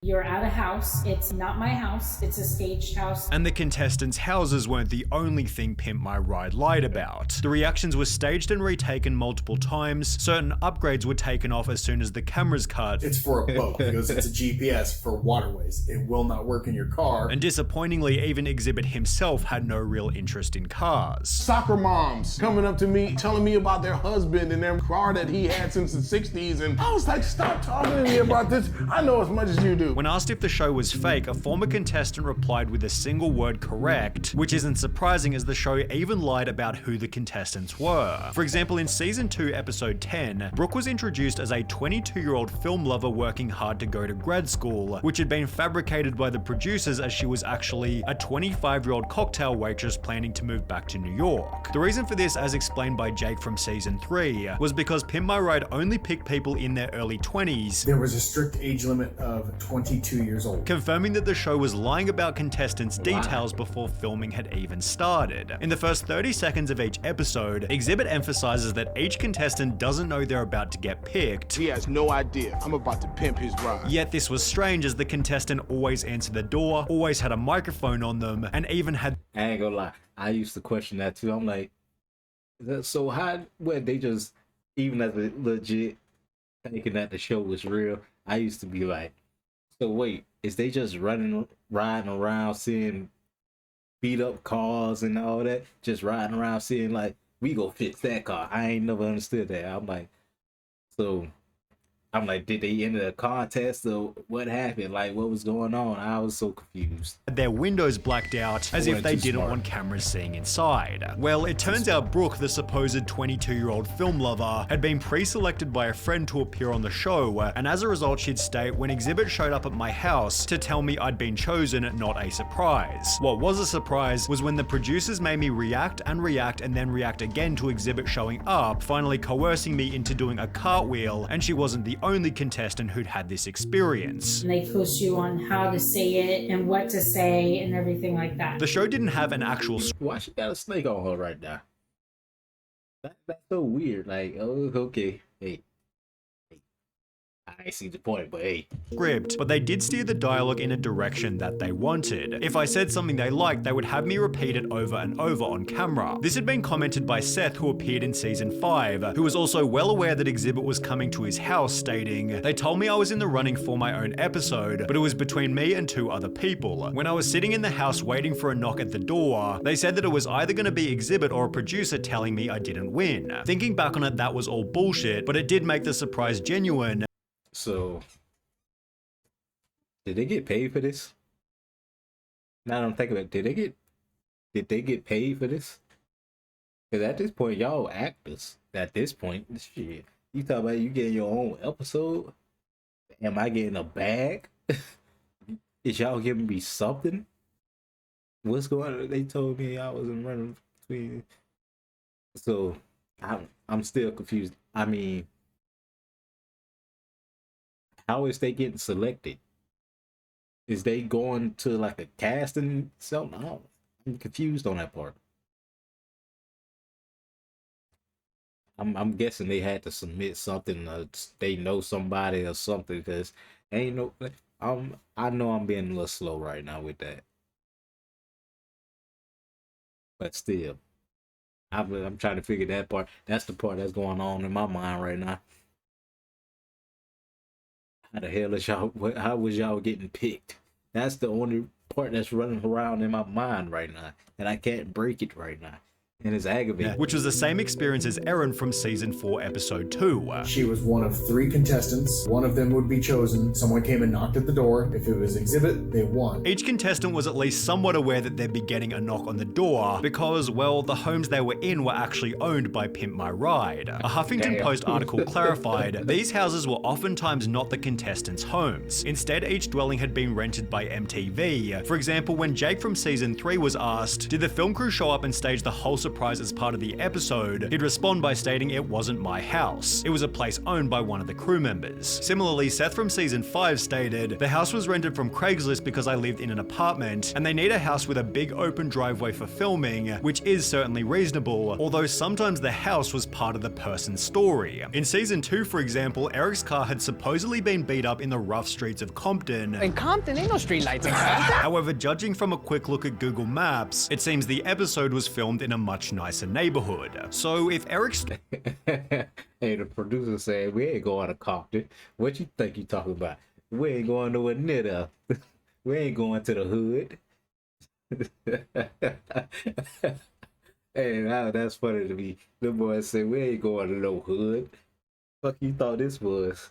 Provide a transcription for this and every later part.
You're at a house. It's not my house. It's a staged house. And the contestants' houses weren't the only thing Pimp My Ride lied about. The reactions were staged and retaken multiple times. Certain upgrades were taken off as soon as the cameras cut. It's for a boat because it's a GPS for waterways. It will not work in your car. And disappointingly, even Exhibit himself had no real interest in cars. Soccer moms coming up to me, telling me about their husband and their car that he had since the 60s. And I was like, stop talking to me about this. I know as much as you do. When asked if the show was fake, a former contestant replied with a single word correct, which isn't surprising as the show even lied about who the contestants were. For example, in season 2, episode 10, Brooke was introduced as a 22-year-old film lover working hard to go to grad school, which had been fabricated by the producers as she was actually a 25-year-old cocktail waitress planning to move back to New York. The reason for this, as explained by Jake from season 3, was because Pimp My Ride only picked people in their early 20s. There was a strict age limit of 22 years old. Confirming that the show was lying about contestants' details before filming had even started. In the first 30 seconds of each episode, Exhibit emphasizes that each contestant doesn't know they're about to get picked. He has no idea. I'm about to pimp his ride. Yet this was strange as the contestant always answered the door, always had a microphone on them, and even had— I ain't gonna lie, I used to question that too. I'm like, so how, where they just, even as a legit thinking that the show was real, I used to be like, so wait, is they just riding around seeing beat up cars and all that? Just riding around seeing like, we go fix that car. I ain't never understood that. I'm like, did they enter a contest or what happened? Like, what was going on? I was so confused. Their windows blacked out as if they didn't want cameras seeing inside. Well, it turns out Brooke, the supposed 22-year-old film lover, had been pre-selected by a friend to appear on the show, and as a result she'd state, when Exhibit showed up at my house to tell me I'd been chosen, not a surprise. What was a surprise was when the producers made me react and then react again to Exhibit showing up, finally coercing me into doing a cartwheel, and she wasn't the only contestant who'd had this experience. And they coach you on how to say it and what to say and everything like that. The show didn't have an actual— Why she got a snake on her right now? That's so weird. Like, oh, okay, hey. I see the point, but hey. Script, but they did steer the dialogue in a direction that they wanted. If I said something they liked, they would have me repeat it over and over on camera. This had been commented by Seth, who appeared in season 5, who was also well aware that Exhibit was coming to his house, stating, "They told me I was in the running for my own episode, but it was between me and 2 other people. When I was sitting in the house waiting for a knock at the door, they said that it was either going to be Exhibit or a producer telling me I didn't win. Thinking back on it, that was all bullshit, but it did make the surprise genuine." So, did they get paid for this? Now that I'm thinking about it, did they get paid for this? Because at this point, y'all actors. At this point, shit, you talk about you getting your own episode. Am I getting a bag? Is y'all giving me something? What's going on? They told me I was in running between. So, I'm still confused. I mean, how is they getting selected? Is they going to like a casting something? I'm confused on that part. I'm guessing they had to submit something. They know somebody or something, because ain't no. I know I'm being a little slow right now with that, but still, I'm trying to figure that part. That's the part that's going on in my mind right now. How the hell is y'all? How was y'all getting picked? That's the only part that's running around in my mind right now, and I can't break it right now. And it's aggravating. Which was the same experience as Erin from season 4, episode 2. She was one of 3 contestants. One of them would be chosen. Someone came and knocked at the door. If it was Exhibit, they won. Each contestant was at least somewhat aware that they'd be getting a knock on the door because, well, the homes they were in were actually owned by Pimp My Ride. A Huffington Post article clarified these houses were oftentimes not the contestants' homes. Instead, each dwelling had been rented by MTV. For example, when Jake from season 3 was asked, did the film crew show up and stage the whole surprised as part of the episode, he'd respond by stating it wasn't my house. It was a place owned by one of the crew members. Similarly, Seth from season 5 stated, the house was rented from Craigslist because I lived in an apartment, and they need a house with a big open driveway for filming, which is certainly reasonable, although sometimes the house was part of the person's story. In season 2, for example, Eric's car had supposedly been beat up in the rough streets of Compton. In Compton, ain't no street lights in Compton. However, judging from a quick look at Google Maps, it seems the episode was filmed in a much nicer neighborhood. So if Eric's Hey, the producer said, we ain't going to Compton. What you think you talking about? We ain't going nowhere near there. We ain't going to the hood. Hey, that's funny to me. The boy said, we ain't going to no hood. Fuck you thought this was?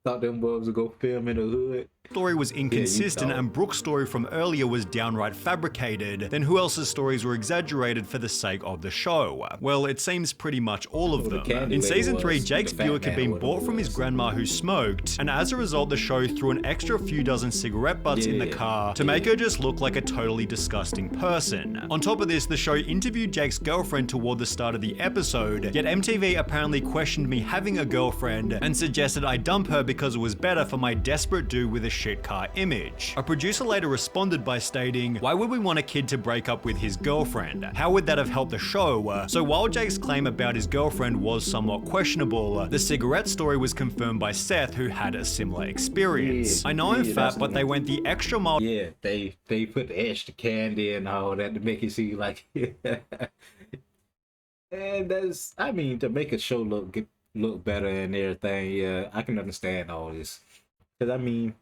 Thought them boys would go film in the hood. story was inconsistent and Brooke's story from earlier was downright fabricated, then who else's stories were exaggerated for the sake of the show? Well, it seems pretty much all of them. In season 3, Jake's Buick had been bought from his grandma who smoked, and as a result the show threw an extra few dozen cigarette butts in the car to make her just look like a totally disgusting person. On top of this, the show interviewed Jake's girlfriend toward the start of the episode, yet MTV apparently questioned me having a girlfriend and suggested I dump her because it was better for my desperate dude with a shit car image. A producer later responded by stating, why would we want a kid to break up with his girlfriend? How would that have helped the show? So while Jake's claim about his girlfriend was somewhat questionable, the cigarette story was confirmed by Seth, who had a similar experience. I know I'm fat, but they went the extra mile. Yeah, they put the extra candy and all that to make it seem like and that's, I mean, to make a show look better and everything. Yeah, I can understand all this. Cause I mean,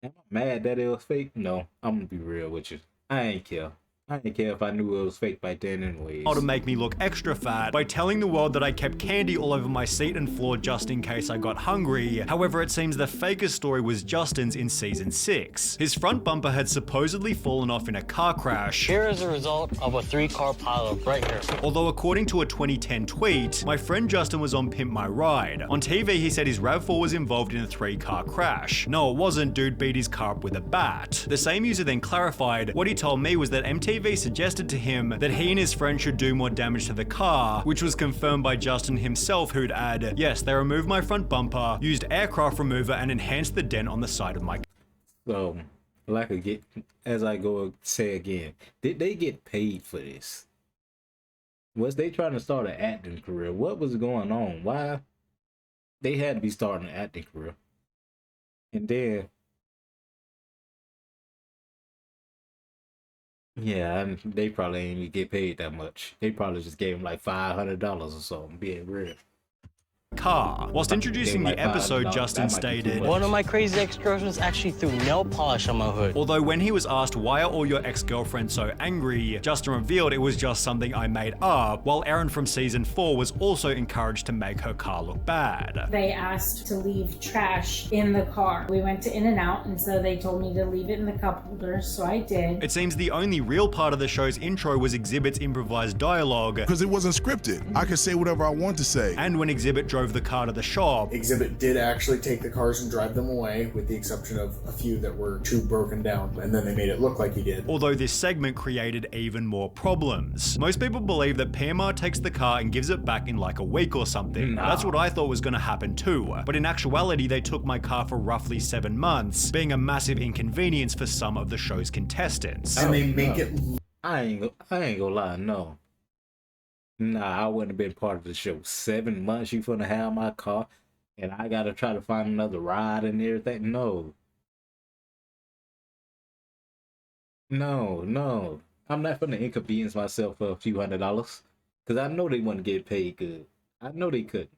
am I mad that it was fake? No, I'm gonna be real with you. I ain't care. I didn't care if I knew it was fake by then anyways. To make me look extra fat by telling the world that I kept candy all over my seat and floor just in case I got hungry. However, it seems the fakest story was Justin's in season 6. His front bumper had supposedly fallen off in a car crash. Here is the result of a 3-car pileup right here. Although according to a 2010 tweet, my friend Justin was on Pimp My Ride. On TV, he said his RAV4 was involved in a 3-car crash. No, it wasn't. Dude beat his car up with a bat. The same user then clarified, what he told me was that MTV suggested to him that he and his friend should do more damage to the car, which was confirmed by Justin himself, who'd add, yes, they removed my front bumper, used aircraft remover, and enhanced the dent on the side of my car. So, like as I go say again, did they get paid for this? Was they trying to start an acting career? What was going on? Why? They had to be starting an acting career. And then, yeah, and they probably ain't even get paid that much. They probably just gave him like $500 or something, being real. Car. Whilst introducing the episode, Justin stated, One of my crazy ex-girlfriends actually threw nail polish on my hood. Although when he was asked why are all your ex-girlfriends so angry, Justin revealed it was just something I made up, while Erin from season 4 was also encouraged to make her car look bad. They asked to leave trash in the car. We went to In-N-Out, and so they told me to leave it in the cup holder, so I did. It seems the only real part of the show's intro was Exhibit's improvised dialogue, because it wasn't scripted. I could say whatever I want to say. And when Exhibit drove the car to the shop, Exhibit did actually take the cars and drive them away, with the exception of a few that were too broken down, and then they made it look like he did. Although this segment created even more problems. Most people believe that PMR takes the car and gives it back in like a week or something. That's what I thought was gonna happen too. But in actuality, they took my car for roughly 7 months, being a massive inconvenience for some of the show's contestants. And they make it... I ain't gonna lie, no. Nah, I wouldn't have been part of the show. 7 months you finna have my car, and I gotta try to find another ride and everything. No. No. I'm not finna inconvenience myself for a few $100s. Cause I know they wouldn't get paid good. I know they couldn't.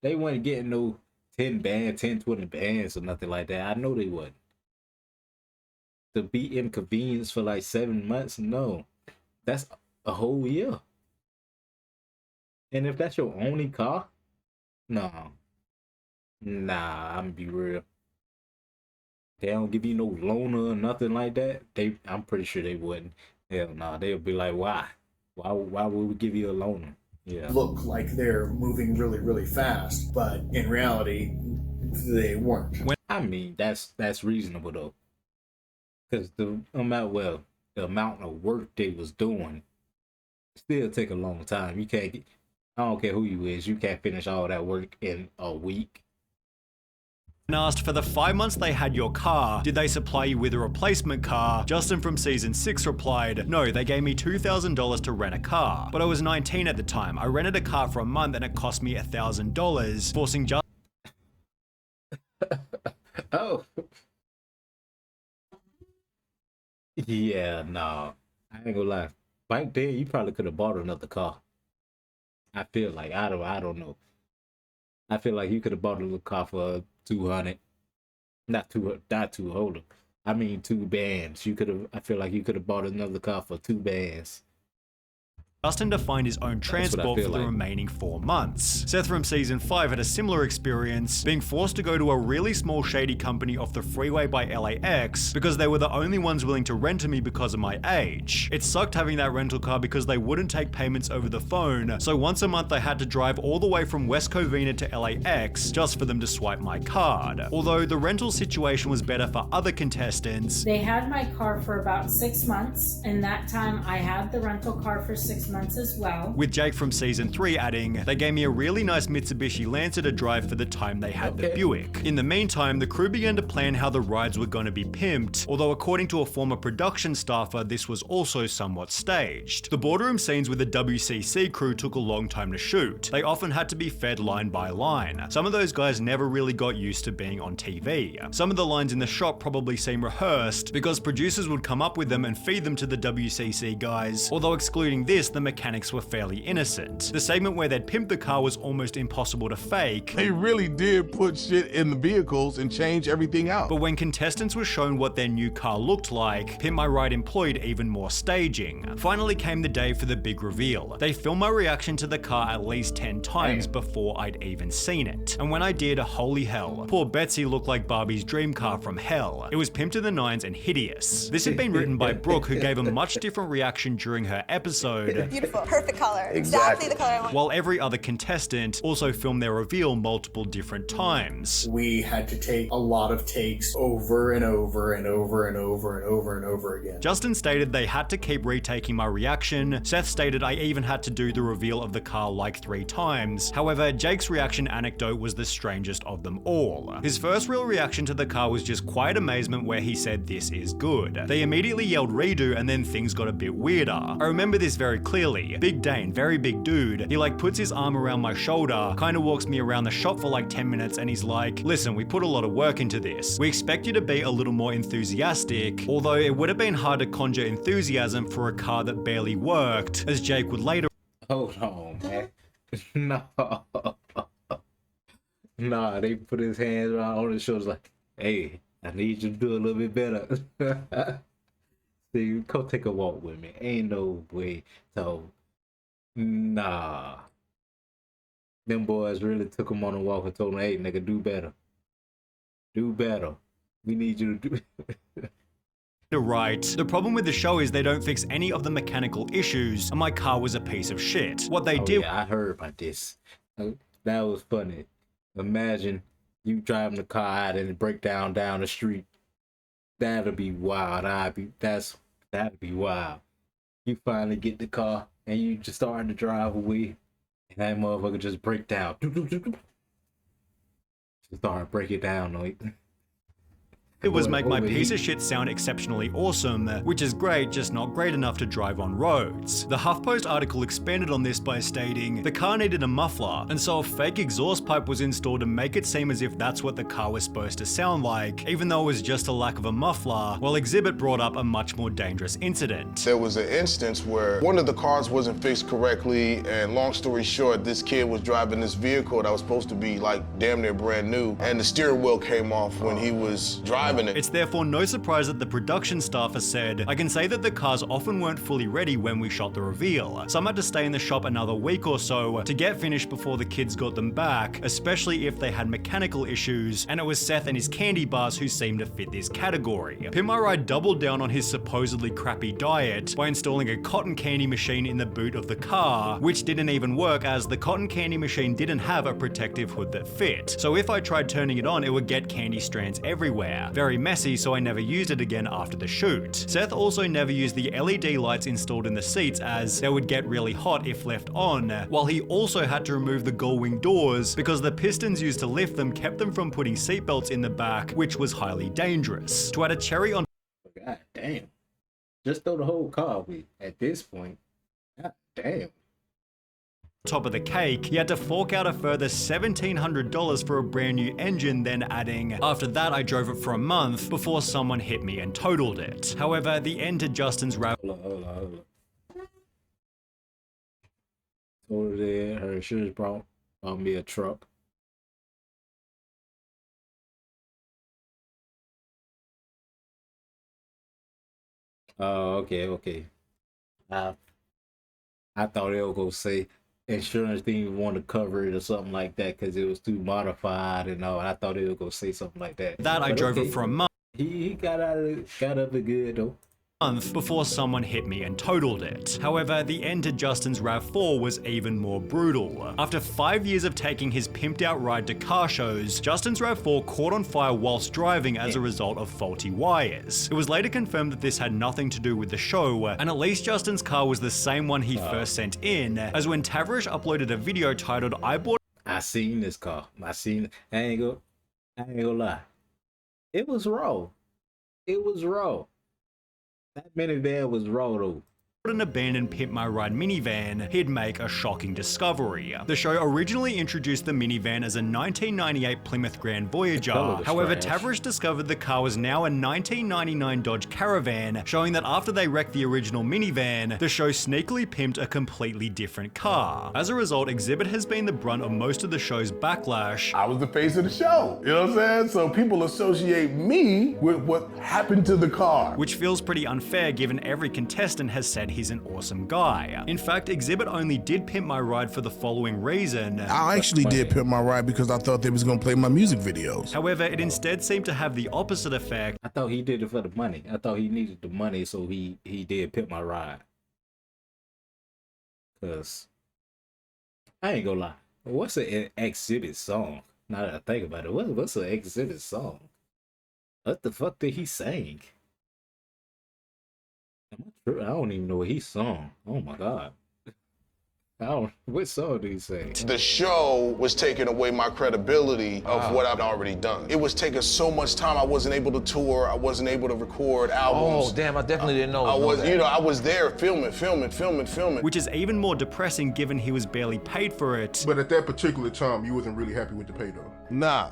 They weren't getting no 10 bands, 10, 20 bands or nothing like that. I know they wouldn't. To be inconvenienced for like 7 months, no. That's a whole year. And if that's your only car, no. Nah, I'm gonna be real. They don't give you no loaner or nothing like that. I'm pretty sure they wouldn't. Hell no, they'll be like, why? Why would we give you a loaner? Yeah. Look like they're moving really, really fast, but in reality, they weren't. I mean, that's reasonable though. Because the amount of work they was doing still take a long time. You can't get, I don't care who you is, you can't finish all that work in a week. And asked for the 5 months they had your car, did they supply you with a replacement car? Justin from season 6 replied, no, they gave me $2,000 to rent a car. But I was 19 at the time. I rented a car for a month and it cost me $1,000, forcing Justin. Oh. Yeah, no. I ain't gonna lie. Back then, you probably could have bought another car. I feel like, I don't know. I feel like you could have bought a little car for 200. Not 2 hold up. I mean 2 bands. I feel like you could have bought another car for 2 bands. Justin to find his own transport for the remaining 4 months. Seth from season 5 had a similar experience, being forced to go to a really small shady company off the freeway by LAX because they were the only ones willing to rent to me because of my age. It sucked having that rental car because they wouldn't take payments over the phone, so once a month I had to drive all the way from West Covina to LAX just for them to swipe my card. Although the rental situation was better for other contestants. They had my car for about 6 months, and that time I had the rental car for 6 months as well. With Jake from season 3 adding, they gave me a really nice Mitsubishi Lancer to drive for the time they had the Buick. In the meantime, the crew began to plan how the rides were going to be pimped, although according to a former production staffer, this was also somewhat staged. The boardroom scenes with the WCC crew took a long time to shoot. They often had to be fed line by line. Some of those guys never really got used to being on TV. Some of the lines in the shop probably seem rehearsed because producers would come up with them and feed them to the WCC guys, although excluding this, the mechanics were fairly innocent. The segment where they'd pimp the car was almost impossible to fake. They really did put shit in the vehicles and change everything out. But when contestants were shown what their new car looked like, Pimp My Ride employed even more staging. Finally came the day for the big reveal. They filmed my reaction to the car at least 10 times before I'd even seen it. And when I did, holy hell. Poor Betsy looked like Barbie's dream car from hell. It was pimped to the nines and hideous. This had been written by Brooke, who gave a much different reaction during her episode. Beautiful. Perfect color. Exactly the color I want. While every other contestant also filmed their reveal multiple different times. We had to take a lot of takes over and over and over and over and over and over again. Justin stated they had to keep retaking my reaction. Seth stated I even had to do the reveal of the car like 3 times. However, Jake's reaction anecdote was the strangest of them all. His first real reaction to the car was just quiet amazement where he said this is good. They immediately yelled redo and then things got a bit weirder. I remember this very clearly. Big Dane, very big dude, he like puts his arm around my shoulder, kinda walks me around the shop for like 10 minutes and he's like, listen, we put a lot of work into this. We expect you to be a little more enthusiastic, although it would have been hard to conjure enthusiasm for a car that barely worked, as Jake would later. Hold on, man. No. Nah, they put his hands around on his shoulders like, hey, I need you to do a little bit better. See, go take a walk with me. Ain't no way. So, nah. Them boys really took him on a walk and told him, hey, nigga, do better. Do better. We need you to do Right. The problem with the show is they don't fix any of the mechanical issues, and my car was a piece of shit. What they did. Yeah, I heard about this. That was funny. Imagine you driving the car out and it break down the street. That'd be wild. That'd be wild. You finally get the car and you just starting to drive away, and that motherfucker just break down. Just start break it down, like. It was make my piece of shit sound exceptionally awesome, which is great, just not great enough to drive on roads. The HuffPost article expanded on this by stating, the car needed a muffler, and so a fake exhaust pipe was installed to make it seem as if that's what the car was supposed to sound like, even though it was just a lack of a muffler, while Exhibit brought up a much more dangerous incident. There was an instance where one of the cars wasn't fixed correctly, and long story short, this kid was driving this vehicle that was supposed to be like damn near brand new, and the steering wheel came off when he was driving. It's therefore no surprise that the production staff has said, I can say that the cars often weren't fully ready when we shot the reveal. Some had to stay in the shop another week or so to get finished before the kids got them back, especially if they had mechanical issues, and it was Seth and his candy bars who seemed to fit this category. Pimp My Ride doubled down on his supposedly crappy diet by installing a cotton candy machine in the boot of the car, which didn't even work as the cotton candy machine didn't have a protective hood that fit. So if I tried turning it on, it would get candy strands everywhere. very messy, so I never used it again after the shoot. Seth also never used the LED lights installed in the seats as they would get really hot if left on, while he also had to remove the gull-wing doors because the pistons used to lift them kept them from putting seatbelts in the back, which was highly dangerous. To add a cherry on God damn. Just throw the whole car away at this point. God damn. top of the cake, he had to fork out a further $1,700 for a brand new engine, then adding, "After that I drove it for a month before someone hit me and totaled it." However, the end to Justin's rap. Hold on. Over there, her insurance brought me a truck. Oh, okay. I thought they were gonna say insurance didn't even want to cover it or something like that because it was too modified and all. I thought they were gonna say something like that. I drove it for a month. He got of it good though. Before someone hit me and totaled it. However, the end to Justin's RAV4 was even more brutal. After 5 years of taking his pimped out ride to car shows, Justin's RAV4 caught on fire whilst driving as a result of faulty wires. It was later confirmed that this had nothing to do with the show, and at least Justin's car was the same one he first sent in, as when Tavrish uploaded a video titled I seen this car. I ain't gonna lie. It was raw. That minivan was raw though. An abandoned Pimp My Ride minivan, he'd make a shocking discovery. The show originally introduced the minivan as a 1998 Plymouth Grand Voyager. However, Tavrish discovered the car was now a 1999 Dodge Caravan, showing that after they wrecked the original minivan, the show sneakily pimped a completely different car. As a result, Exhibit has been the brunt of most of the show's backlash. I was the face of the show, you know what I'm saying? So people associate me with what happened to the car. Which feels pretty unfair given every contestant has said he's an awesome guy. In fact, Exhibit only did Pimp My Ride for the following reason. I actually did Pimp My Ride because I thought they was gonna play my music videos. However, it instead seemed to have the opposite effect. I thought he did it for the money. I thought he needed the money, so he did Pimp My Ride. Cause I ain't gonna lie. What's an Exhibit song? Now that I think about it, what's an Exhibit song? What the fuck did he sing? I don't even know what he sung. Oh my god. What song did he sing? The show was taking away my credibility of what I've already done. It was taking so much time. I wasn't able to tour. I wasn't able to record albums. Oh, damn, I definitely didn't know. I was there filming. Which is even more depressing given he was barely paid for it. But at that particular time, you wasn't really happy with the pay though. Nah.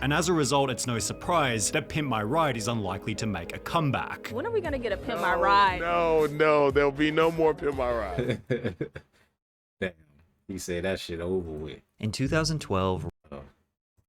And as a result, it's no surprise that Pimp My Ride is unlikely to make a comeback. When are we gonna get a Pimp My Ride? No, there'll be no more Pimp My Ride. Damn, he said that shit over with. In 2012,